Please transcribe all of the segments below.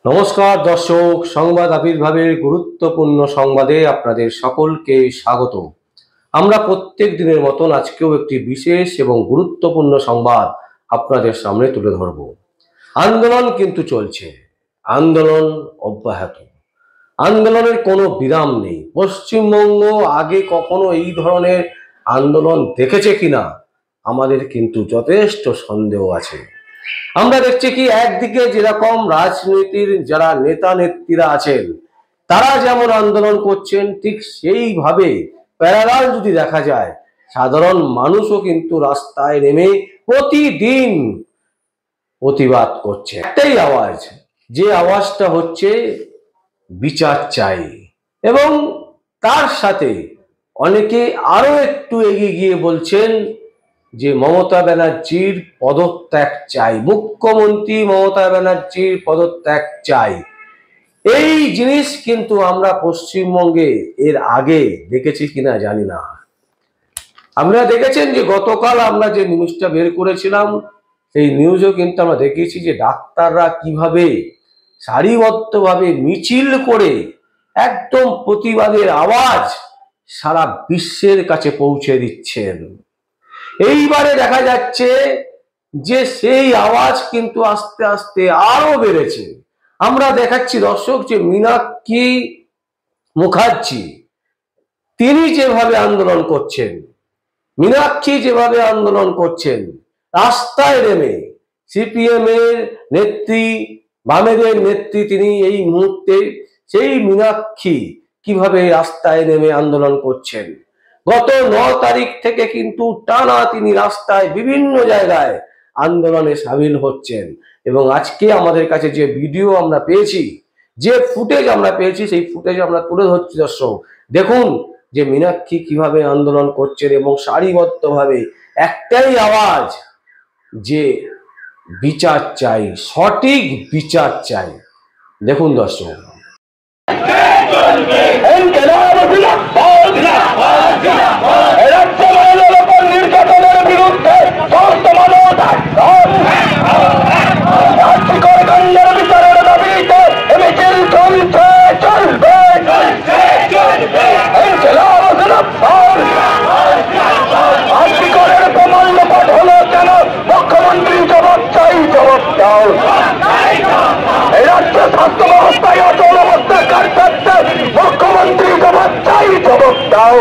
নমস্কার দর্শক, সংবাদ আবির্ভাবের গুরুত্বপূর্ণ সংবাদে আপনাদের সকলকে স্বাগত। আমরা প্রত্যেক দিনের মতন আজকেও একটি বিশেষ এবং গুরুত্বপূর্ণ সংবাদ আপনাদের সামনে তুলে ধরব। আন্দোলন কিন্তু চলছে, আন্দোলন অব্যাহত, আন্দোলনের কোনো বিরাম নেই। পশ্চিমবঙ্গ আগে কখনো এই ধরনের আন্দোলন দেখেছে কিনা আমাদের কিন্তু যথেষ্ট সন্দেহ আছে। আমরা দেখছি কি একদিকে যেরকম রাজনীতির যারা নেতা নেত্রীরা আছেন তারা যেমন আন্দোলন করছেন, ঠিক সেইভাবে প্যারালাল যদি দেখা যায় সাধারণ মানুষও কিন্তু রাস্তায় নেমে প্রতিদিন প্রতিবাদ করছে। একটাই আওয়াজ, যে আওয়াজটা হচ্ছে বিচার চাই। এবং তার সাথে অনেকে আরো একটু এগিয়ে গিয়ে বলছেন যে মমতা ব্যানার্জির পদত্যাগ চাই, মুখ্যমন্ত্রী মমতা ব্যানার্জির পদত্যাগ চাই। এই জিনিস কিন্তু আমরা পশ্চিমবঙ্গে এর আগে দেখেছি কিনা জানি না। আপনারা দেখেছেন যে গতকাল আমরা যে নিউজটা বের করেছিলাম সেই নিউজও কিন্তু আমরা দেখেছি যে ডাক্তাররা কিভাবে সারিবদ্ধভাবে মিছিল করে একদম প্রতিবাদের আওয়াজ সারা বিশ্বের কাছে পৌঁছে দিচ্ছেন। এইবারে দেখা যাচ্ছে যে সেই আওয়াজ কিন্তু আস্তে আস্তে আরো বেড়েছে। আমরা দেখাচ্ছি দর্শক যে মীনাক্ষী মুখার্জি তিনি যেভাবে আন্দোলন করছেন, মীনাক্ষী যেভাবে আন্দোলন করছেন রাস্তায় নেমে, সিপিএম এর নেত্রী, বামেদের নেত্রী তিনি এই মুহূর্তে, সেই মীনাক্ষী কিভাবে রাস্তায় নেমে আন্দোলন করছেন। গত 9 তারিখ থেকে কিন্তু টানা তিনি রাস্তায় বিভিন্ন জায়গায় আন্দোলনে সামিল হচ্ছেন। এবং আজকে আমাদের কাছে যে ভিডিও আমরা পেয়েছি, যে ফুটেজ আমরা পেয়েছি, সেই ফুটেজ আমরা তুলে ধরছি দর্শক। দেখুন যে মীনাক্ষী কিভাবে আন্দোলন করছেন এবং সারিবদ্ধভাবে একটাই আওয়াজ যে বিচার চাই, সঠিক বিচার চাই। দেখুন দর্শক, নির্যাতনের বিরুদ্ধে বিচারের দাবিতে মিছিল চলছে, চলবে। প্রমাণ লোপাট হলো কেন? মুখ্যমন্ত্রী জবাব চাই, জবাব দাও। এই রাজ্য স্বাস্থ্য ব্যবস্থায় অচল অবস্থা কার থাকছে? মুখ্যমন্ত্রী জবাব চাই, জবাব দাও।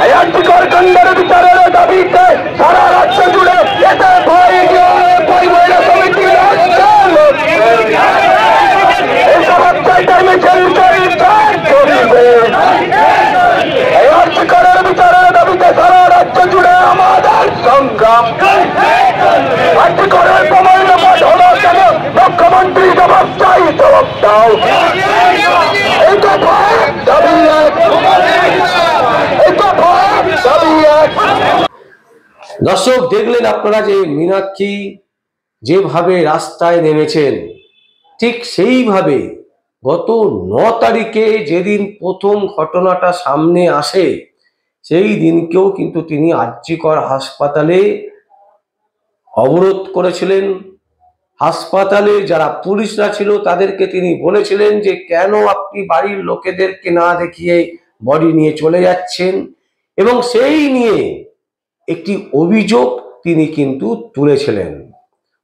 এই আর্থিকর কাণ্ডের বিচারের দাবিতে সারা রাজ্য জুড়ে এতে ভয় পরিবহন সমিতি এই জবাব চাইতে মিছিল চলবে। এই আর্থিকরের বিচারের দাবিতে সারা রাজ্য জুড়ে আমাদের সংগ্রাম। আর্থিকরের প্রমাণ লোপাট হলো কেন? মুখ্যমন্ত্রী জবাব চাই, জবাব দাও। এই তো ভয় দাবি এক, এই তো ভয় দাবি এক। দর্শক দেখলেন আপনারা যে মীনাক্ষী যেভাবে রাস্তায় নেমেছেন, ঠিক সেইভাবে গত 9 তারিখে যেদিন প্রথম ঘটনাটা সামনে আসে সেই দিনকেও কিন্তু তিনি আরজিকর হাসপাতালে অবরোধ করেছিলেন। হাসপাতালে যারা পুলিশরা ছিল তাদেরকে তিনি বলেছিলেন যে কেন আপনি বাড়ির লোকেদেরকে না দেখিয়ে বডি নিয়ে চলে যাচ্ছেন। এবং সেই নিয়ে একটি অভিযোগ তিনি কিন্তু তুলেছিলেন।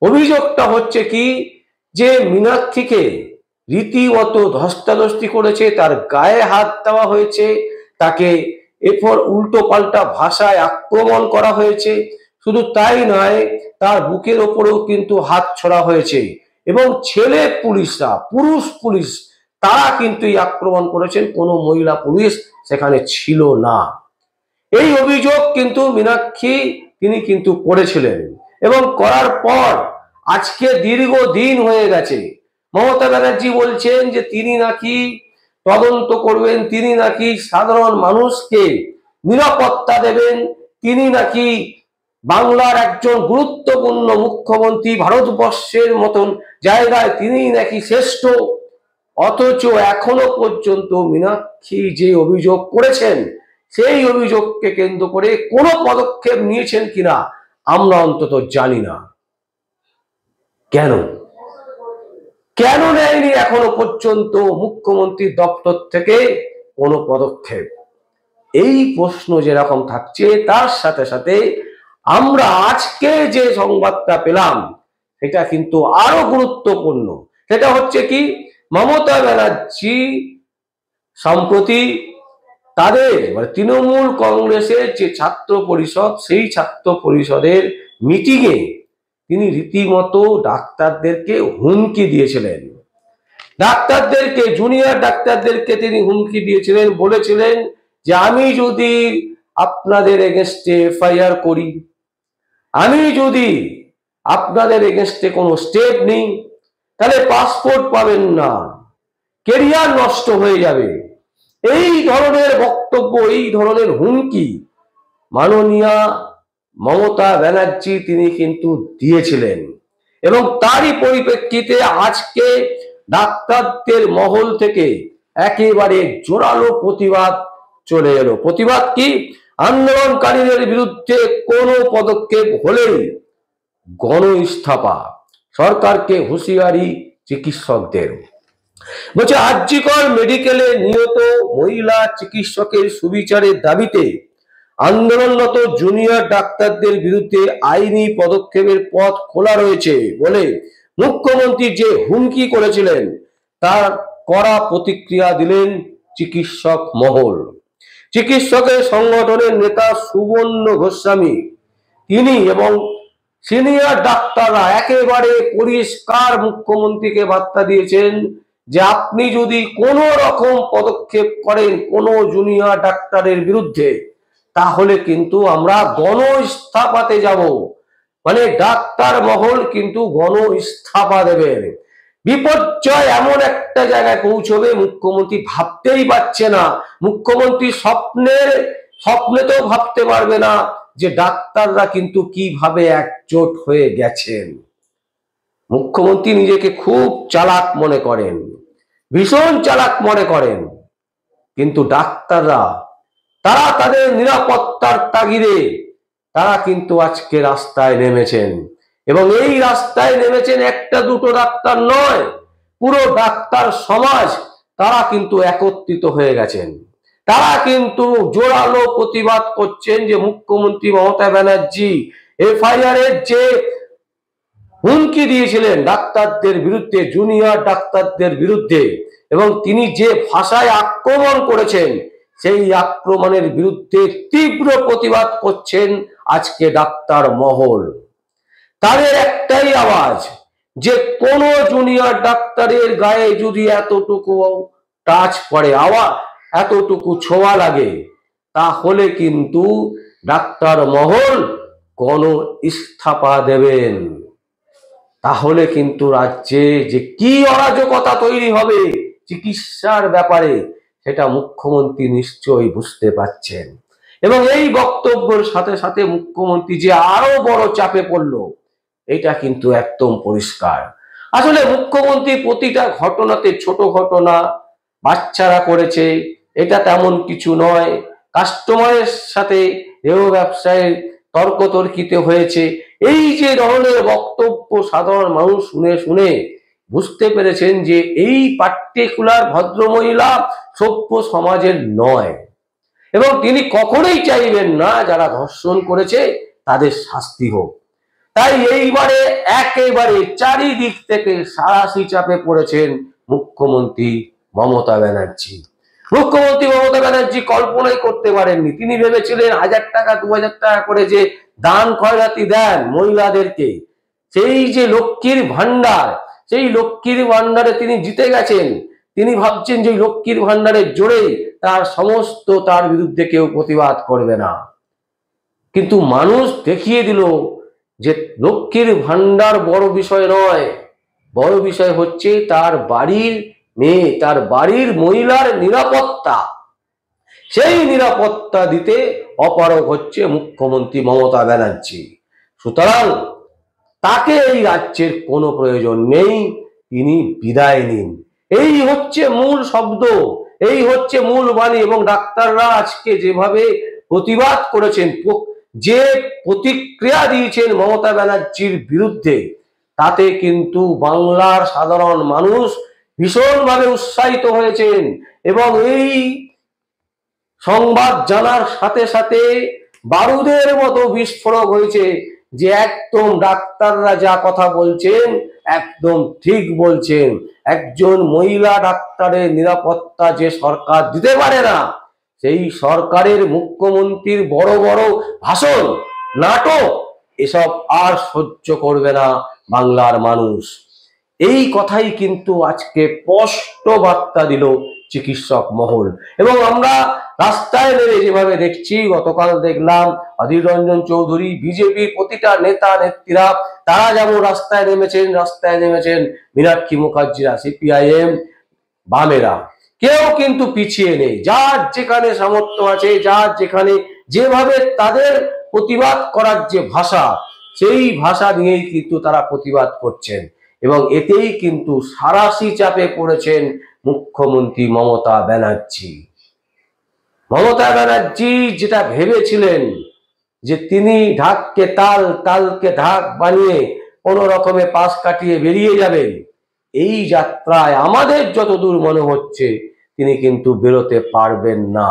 অভিযোগটা হচ্ছে কি, যে মীনাক্ষীকে রীতিমতো ধস্তাধস্তি করেছে, তার গায়ে হাত দেওয়া হয়েছে, তাকে এরপর উল্টো পাল্টা ভাষায় আক্রমণ করা হয়েছে। শুধু তাই নয়, তার বুকের ওপরেও কিন্তু হাত ছোড়া হয়েছে। এবং ছেলে পুলিশরা, পুরুষ পুলিশ, তারা কিন্তু এই আক্রমণ করেছেন, কোনো মহিলা পুলিশ সেখানে ছিল না। এই অভিযোগ কিন্তু মীনাক্ষী তিনি কিন্তু করেছিলেন। এবং করার পর আজকে দীর্ঘদিন হয়ে গেছে, মমতা ব্যানার্জি বলছেন যে তিনি নাকি তদন্ত করবেন, তিনি নাকি সাধারণ মানুষকে নিরাপত্তা দেবেন, তিনি নাকি বাংলার একজন গুরুত্বপূর্ণ মুখ্যমন্ত্রী, ভারতবর্ষের মতন জায়গায় তিনি নাকি শ্রেষ্ঠ। অথচ এখনো পর্যন্ত মীনাক্ষী যে অভিযোগ করেছেন সেই অভিযোগকে কেন্দ্র করে কোনো পদক্ষেপ নিয়েছেন কিনা আমরা অন্তত জানি না। কেন? কেন নেয়নি এখনো পর্যন্ত মুখ্যমন্ত্রীর দপ্তর থেকে কোনো পদক্ষেপ? এই প্রশ্ন যেরকম থাকছে, তার সাথে সাথে আমরা আজকে যে সংবাদটা পেলাম সেটা কিন্তু আরো গুরুত্বপূর্ণ। সেটা হচ্ছে কি, মমতা ব্যানার্জি সম্প্রতি তাদের তৃণমূল কংগ্রেসের যে ছাত্র পরিষদ, সেই ছাত্র পরিষদের মিটিংয়ে তিনি রীতিমতো ডাক্তারদেরকে হুমকি দিয়েছিলেন। ডাক্তারদেরকে, জুনিয়র ডাক্তারদেরকে তিনি হুমকি দিয়েছিলেন, বলেছিলেন যে আমি যদি আপনাদের এগেনস্টে এফআইআর করি, আমি যদি আপনাদের এগেনস্টে কোনো স্টেপ নিই, তাহলে পাসপোর্ট পাবেন না, কেরিয়ার নষ্ট হয়ে যাবে। এই ধরনের বক্তব্য, এই ধরনের হুমকি মাননীয়া মমতা ব্যানার্জি তিনি কিন্তু দিয়েছিলেন। এবং তারই পরিপ্রেক্ষিতে আজকে ডাক্তারদের মহল থেকে একেবারে জোরালো প্রতিবাদ চলে এলো। প্রতিবাদ কি? আন্দোলনকারীদের বিরুদ্ধে কোনো পদক্ষেপ হলেই গণ ইস্তফা। সরকারকে হুঁশিয়ারি চিকিৎসকদের। বলছে আরজিকর মেডিকেলে নিহত মহিলা চিকিৎসকের সুবিচারের দাবিতে আন্দোলনরত জুনিয়র ডাক্তারদের বিরুদ্ধে আইনি পদক্ষেপের পথ খোলা রয়েছে বলে মুখ্যমন্ত্রী যে হুমকি করেছিলেন, তার কড়া প্রতিক্রিয়া দিলেন চিকিৎসক মহল। চিকিৎসকের সংগঠনের নেতা সুবর্ণ গোস্বামী তিনি এবং সিনিয়র ডাক্তাররা একেবারে পরিষ্কার মুখ্যমন্ত্রীকে বার্তা দিয়েছেন যে আপনি যদি কোনো রকম পদক্ষেপ করেন কোনো জুনিয়র ডাক্তারের বিরুদ্ধে, তাহলে কিন্তু আমরা গণ ইস্তফাতে যাব। মানে ডাক্তার মহল কিন্তু গণ ইস্তফা দেবেন। বিপর্যয় এমন একটা জায়গায় পৌঁছবে মুখ্যমন্ত্রী ভাবতেই পারছে না। মুখ্যমন্ত্রী স্বপ্নেতেও ভাবতে পারবে না যে ডাক্তাররা কিন্তু কিভাবে একজোট হয়ে গেছেন। মুখ্যমন্ত্রী নিজেকে খুব চালাক মনে করেন, ভীষণ চালাক মনে করেন, কিন্তু ডাক্তাররা তারা তাদের নিরাপত্তার তাগিদে তারা কিন্তু আজকে রাস্তায় নেমেছেন। এবং এই রাস্তায় নেমেছেন একটা দুটো ডাক্তার নয়, পুরো ডাক্তার সমাজ তারা কিন্তু একত্রিত হয়ে গেছেন। তারা কিন্তু জোরালো প্রতিবাদ করছেন যে মুখ্যমন্ত্রী মমতা ব্যানার্জি এফআইআর এর যে হুমকি দিয়েছিলেন ডাক্তারদের বিরুদ্ধে, জুনিয়র ডাক্তারদের বিরুদ্ধে, এবং তিনি যে ভাষায় আক্রমণ করেছেন, সেই আক্রমণের বিরুদ্ধে তীব্র প্রতিবাদ করছেন আজকে ডাক্তার মহল। তাদের একটাই আওয়াজ যে কোন জুনিয়র ডাক্তারের গায়ে যদি এতটুকু টাচ পড়ে, এতটুকু ছোঁয়া লাগে, তাহলে কিন্তু ডাক্তার মহল গণ ইস্তফা দেবেন। তাহলে কিন্তু রাজ্যে যে কি অরাজকতা তৈরি হবে চিকিৎসার ব্যাপারে, সেটা মুখ্যমন্ত্রী নিশ্চয়ই বুঝতে পারছেন। এবং এই বক্তব্যের সাথে সাথে মুখ্যমন্ত্রী যে আরো বড় চাপে পড়ল, এটা কিন্তু একদম পরিষ্কার। আসলে মুখ্যমন্ত্রী প্রতিটা ঘটনাতে, ছোট ঘটনা বাচ্চারা করেছে এটা তেমন কিছু নয়, কাস্টমারের সাথে রেও ব্যবসায় তর্কতর্কিতে হয়েছে, এই যে ধরনের বক্তব্য সাধারণ মানুষ শুনে শুনে বুঝতে পেরেছেন যে এই পার্টিকুলার ভদ্রমহিলা সভ্য সমাজের নয়। এবং তিনি কখনোই চাইবেন না যারা ধর্ষণ করেছে তাদের শাস্তি হোক। তাই এইবারে একেবারে চারিদিক থেকে সারাশি চাপে পড়েছেন মুখ্যমন্ত্রী মমতা ব্যানার্জি। মুখ্যমন্ত্রী মমতা ব্যানার্জি কল্পনাই করতে পারেননি। তিনি ভেবেছিলেন 1000 টাকা 2000 টাকা করে যে দান খয়রাতি দেন মহিলাদেরকে, সেই যে লক্ষ্মীর ভান্ডার, সেই লক্ষ্মীর ভান্ডারে তিনি জিতে গেছেন। তিনি ভাবছেন যে লক্ষ্মীর ভান্ডারের জোরে তার বিরুদ্ধে কেউ প্রতিবাদ করবে না। কিন্তু মানুষ দেখিয়ে দিল যে লক্ষ্মীর ভান্ডার বড় বিষয় নয়, বড় বিষয় হচ্ছে তার বাড়ির মেয়ে, তার বাড়ির মহিলার নিরাপত্তা। সেই নিরাপত্তা দিতে অপারগ হচ্ছে মুখ্যমন্ত্রী মমতা ব্যানার্জি। সুতরাং তাকে এই রাজ্যের কোনো প্রয়োজন নেই, তিনি বিদায় নিন। এই হচ্ছে মূল শব্দ, এই হচ্ছে মূল বাণী। এবং ডাক্তাররা আজকে যেভাবে প্রতিবাদ করেছেন, যে প্রতিক্রিয়া দিয়েছেন মমতা ব্যানার্জির বিরুদ্ধে, তাতে কিন্তু বাংলার সাধারণ মানুষ ভীষণভাবে উৎসাহিত হয়েছেন এবং এই সংবাদ জানার সাথে সাথে বারুদের মতো বিস্ফোরক হয়েছে যে একদম ডাক্তাররা যা কথা বলছেন একদম ঠিক বলছেন। একজন মহিলা ডাক্তারের নিরাপত্তা যে সরকার দিতে পারে না, সেই সরকারের মুখ্যমন্ত্রীর বড় বড় ভাষণ, নাটক, এসব আর সহ্য করবে না বাংলার মানুষ। এই কথাই কিন্তু আজকে স্পষ্ট বার্তা দিল চিকিৎসক মহল। এবং আমরা রাস্তায় নেমে যেভাবে দেখছি, গতকাল দেখলাম অধীর রঞ্জন চৌধুরী, বিজেপির প্রতিটা নেতা নেত্রীরা তারা যেমন রাস্তায় নেমেছেন মীনাক্ষী মুখার্জিরা, সিপিআইএম, বামেরা, কেউ কিন্তু পিছিয়ে নেই। যার যেখানে সামর্থ্য আছে, যার যেখানে যেভাবে তাদের প্রতিবাদ করার যে ভাষা, সেই ভাষা নিয়েই কিন্তু তারা প্রতিবাদ করছেন। এবং এতেই কিন্তু সাঁড়াশি চাপে পড়েছেন মুখ্যমন্ত্রী মমতা ব্যানার্জি। মমতা ব্যানার্জি যেটা ভেবেছিলেন যে তিনি ঢাককে তাল, তালকে ঢাক বানিয়ে কোনো রকমে পাশ কাটিয়ে বেরিয়ে যাবেন, এই যাত্রায় আমাদের যতদূর মনে হচ্ছে তিনি কিন্তু বেরোতে পারবেন না।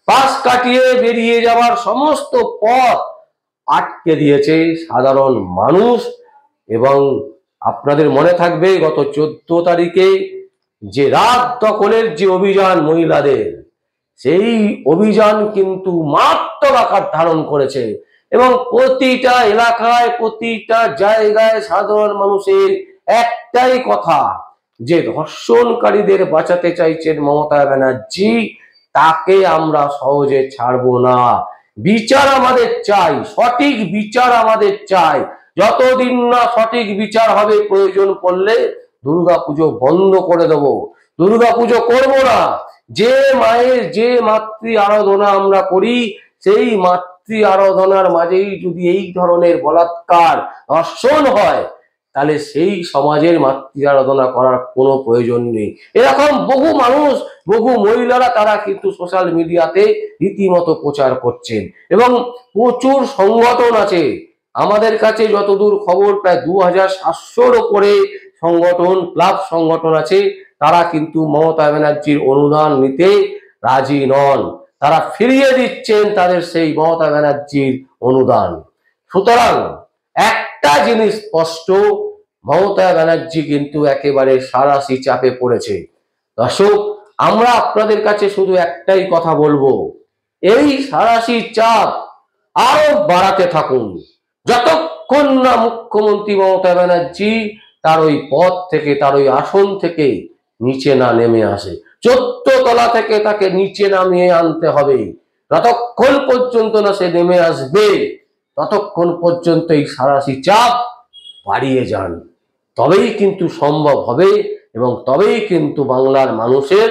পাশ কাটিয়ে বেরিয়ে যাওয়ার সমস্ত পথ আটকে দিয়েছে সাধারণ মানুষ। এবং আপনাদের মনে থাকবে গত 14 তারিখে যে রাত দখলের যে অভিযান মহিলাদের, সেই অভিযান কিন্তু মারাত্মক আকার ধারণ করেছে এবং প্রতিটা এলাকায়, প্রতিটা জায়গায় সাধারণ মানুষের একটাই কথা যে ধর্ষণকারীদের বাঁচাতে চাইছেন মমতা ব্যানার্জি, তাকে আমরা সহজে ছাড়বো না। বিচার আমাদের চাই, সঠিক বিচার আমাদের চাই। যতদিন না সঠিক বিচার হবে, প্রয়োজন পড়লে দুর্গাপুজো বন্ধ করে দেব, দুর্গাপুজো করবো না। যে মায়ের, যে মাতৃ আরাধনা আমরা করি, সেই মাতৃ আরাধনার মাঝেই যদি এই ধরনের বলাৎকার, ধর্ষণ হয়, তাহলে সেই সমাজের মাতৃ আরাধনা করার কোনো প্রয়োজন নেই। এরকম বহু মানুষ, বহু মহিলারা তারা কিন্তু সোশ্যাল মিডিয়াতে রীতিমতো প্রচার করছেন এবং প্রচুর সংগঠন আছে। আমাদের কাছে যতদূর খবর, প্রায় 2700-র উপরে সংগঠন, ক্লাব সংগঠন আছে। তারা কিন্তু মমতা ব্যানার্জির অনুদান নিতে রাজি নন, তারা ফিরিয়ে দিচ্ছেন তাদের সেই মমতা ব্যানার্জির অনুদান। সুতরাং একটা জিনিস স্পষ্ট, মমতা ব্যানার্জি কিন্তু একেবারে সাঁড়াশি চাপে পড়েছে। দর্শক, আমরা আপনাদের কাছে শুধু একটাই কথা বলবো, এই সাঁড়াশি চাপ আরো বাড়াতে থাকুন যতক্ষণ না মুখ্যমন্ত্রী মমতা ব্যানার্জি তার ওই পদ থেকে, তার ওই আসন থেকে নিচে না নেমে আসে। 14 তলা থেকে তাকে নিচে নামিয়ে আনতে হবে। যতক্ষণ পর্যন্ত না সে নেমে আসবে, ততক্ষণ পর্যন্ত এই সাঁড়াশি চাপ বাড়িয়ে যান, তবেই কিন্তু সম্ভব হবে এবং তবেই কিন্তু বাংলার মানুষের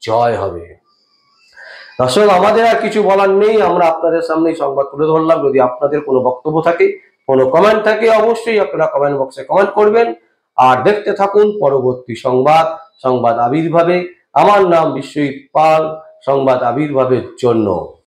জয় হবে। দর্শক, আমাদের আর কিছু বলার নেই, আমরা আপনাদের সামনে সংবাদ তুলে ধরলাম। যদি আপনাদের কোনো বক্তব্য থাকে, কোনো কমেন্ট থাকে, অবশ্যই আপনারা কমেন্ট বক্সে কমেন্ট করবেন। আর দেখতে থাকুন পরবর্তী সংবাদ, সংবাদ আবির্ভাবে। আমার নাম বিশ্বজিৎ পাল, সংবাদ আবির্ভাবের জন্য।